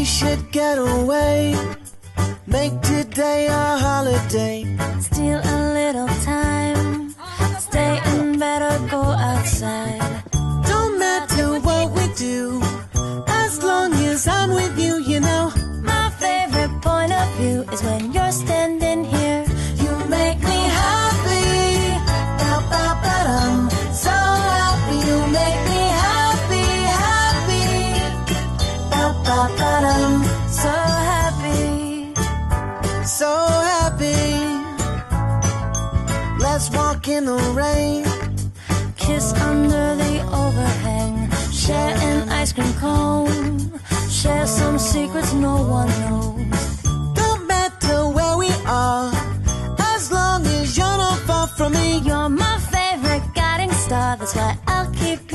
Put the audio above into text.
we should get away. Make today a holiday. Steal a little time. Stay in bed or go outside. Don't matter what we do, as long as I'm with you, you know. My favorite point of view is when you're standing here. You make me happy. Ba-ba-ba-dum. So happy. You make me happy, happy. Ba-ba-ba-dum. So happy. So happy. Let's walk in the rain. Kiss under the overhang. Share an ice cream cone. Share some secrets no one knows. Don't matter where we are, as long as you're not far from me. You're my favorite guiding star. That's why I'll keep